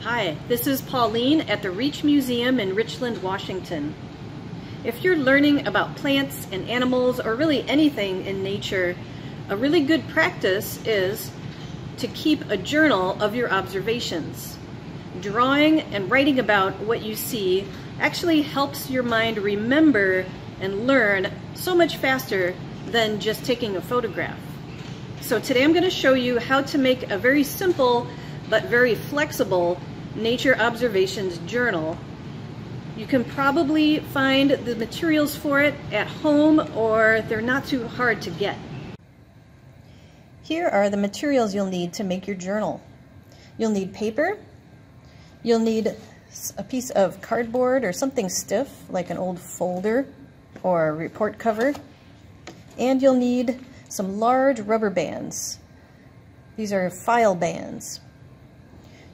Hi, this is Pauline at the Reach Museum in Richland, Washington. If you're learning about plants and animals or really anything in nature, a really good practice is to keep a journal of your observations. Drawing and writing about what you see actually helps your mind remember and learn so much faster than just taking a photograph. So today I'm going to show you how to make a very simple but very flexible nature observations journal. You can probably find the materials for it at home, or they're not too hard to get. Here are the materials you'll need to make your journal. You'll need paper, you'll need a piece of cardboard or something stiff like an old folder or a report cover, and you'll need some large rubber bands. These are file bands.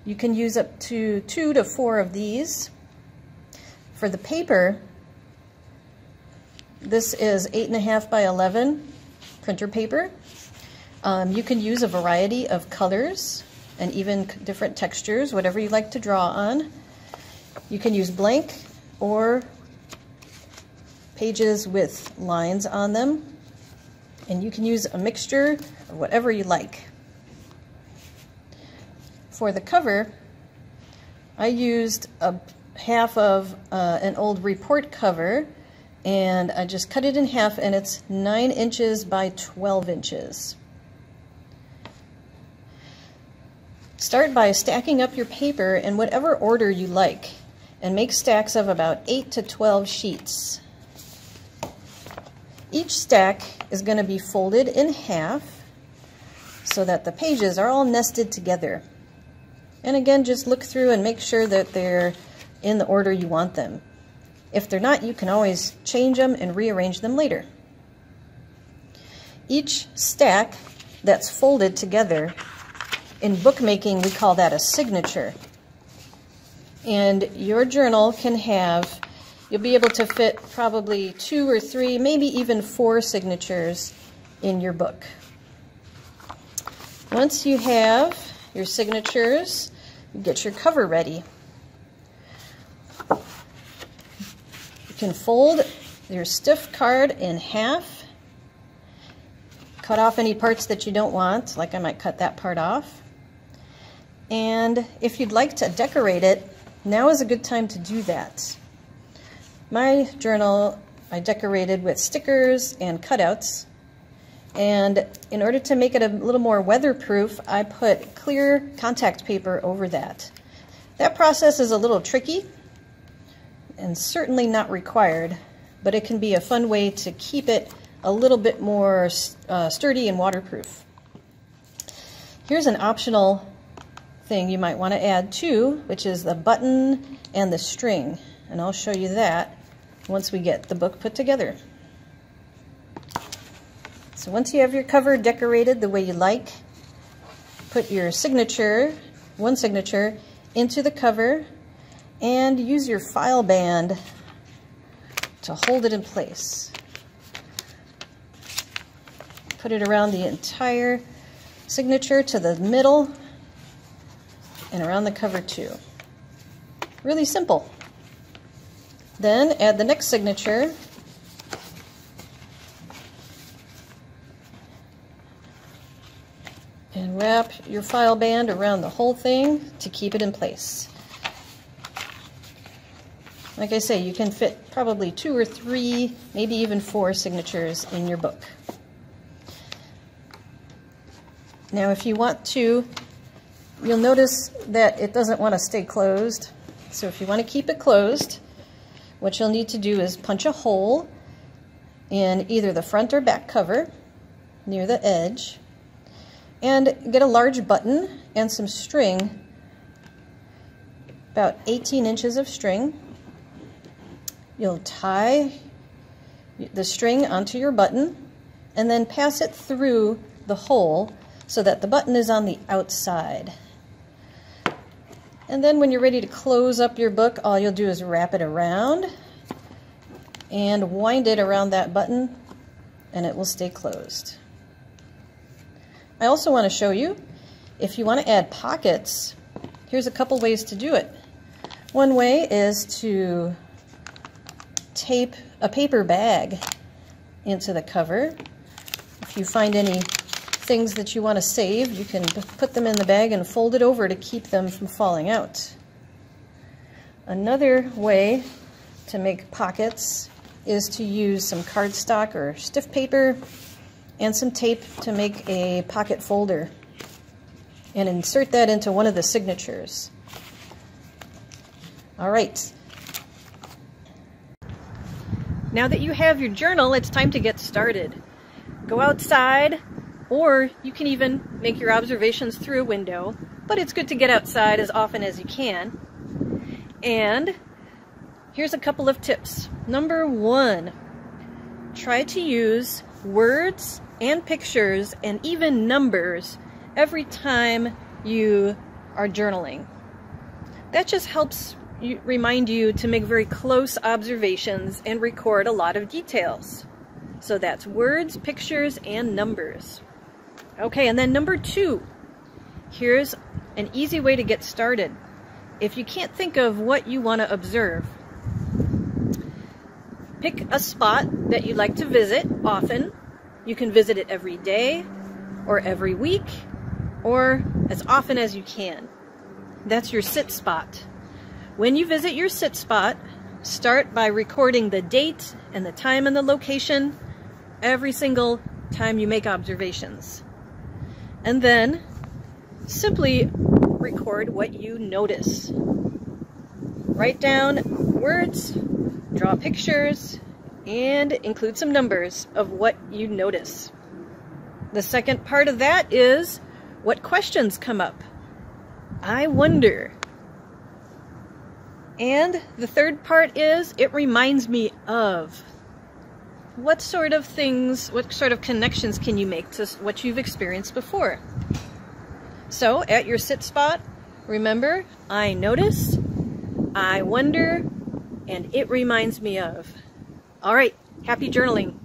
You can use up to 2 to 4 of these. For the paper, this is 8.5 by 11 printer paper. You can use a variety of colors and even different textures, whatever you like to draw on. You can use blank or pages with lines on them, and you can use a mixture of whatever you like. For the cover, I used a half of an old report cover, and I just cut it in half, and it's 9 inches by 12 inches. Start by stacking up your paper in whatever order you like, and make stacks of about 8 to 12 sheets. Each stack is going to be folded in half so that the pages are all nested together. And again, just look through and make sure that they're in the order you want them. If they're not, you can always change them and rearrange them later. Each stack that's folded together, in bookmaking we call that a signature. And your journal can have, you'll be able to fit probably 2 or 3, maybe even 4 signatures in your book. Once you have your signatures, get your cover ready. You can fold your stiff card in half, cut off any parts that you don't want, like I might cut that part off. And if you'd like to decorate it, now is a good time to do that. My journal I decorated with stickers and cutouts. And in order to make it a little more weatherproof, I put clear contact paper over that. That process is a little tricky and certainly not required, but it can be a fun way to keep it a little bit more sturdy and waterproof. Here's an optional thing you might want to add too, which is the button and the string. And I'll show you that once we get the book put together. So once you have your cover decorated the way you like, put your signature, one signature, into the cover and use your file band to hold it in place. Put it around the entire signature to the middle and around the cover too. Really simple. Then add the next signature. And wrap your file band around the whole thing to keep it in place. Like I say, you can fit probably 2 or 3, maybe even 4 signatures in your book. Now if you want to, you'll notice that it doesn't want to stay closed. So if you want to keep it closed, what you'll need to do is punch a hole in either the front or back cover near the edge, and get a large button and some string, about 18 inches of string. You'll tie the string onto your button and then pass it through the hole so that the button is on the outside. And then when you're ready to close up your book, all you'll do is wrap it around and wind it around that button, and it will stay closed. I also want to show you, if you want to add pockets, here's a couple ways to do it. One way is to tape a paper bag into the cover. If you find any things that you want to save, you can put them in the bag and fold it over to keep them from falling out. Another way to make pockets is to use some cardstock or stiff paper and some tape to make a pocket folder and insert that into one of the signatures. All right. Now that you have your journal, it's time to get started. Go outside, or you can even make your observations through a window, but it's good to get outside as often as you can. And here's a couple of tips. Number one, try to use words and pictures and even numbers every time you are journaling. That just helps remind you to make very close observations and record a lot of details. So that's words, pictures, and numbers. Okay, and then number two, here's an easy way to get started. If you can't think of what you want to observe, pick a spot that you'd like to visit often. You can visit it every day or every week or as often as you can. That's your sit spot. When you visit your sit spot, start by recording the date and the time and the location every single time you make observations. And then simply record what you notice. Write down words, draw pictures, and include some numbers of what you notice. The second part of that is what questions come up. I wonder. And the third part is, it reminds me of. What sort of things, what sort of connections can you make to what you've experienced before? So at your sit spot, remember, I notice, I wonder, and it reminds me of. All right, happy journaling.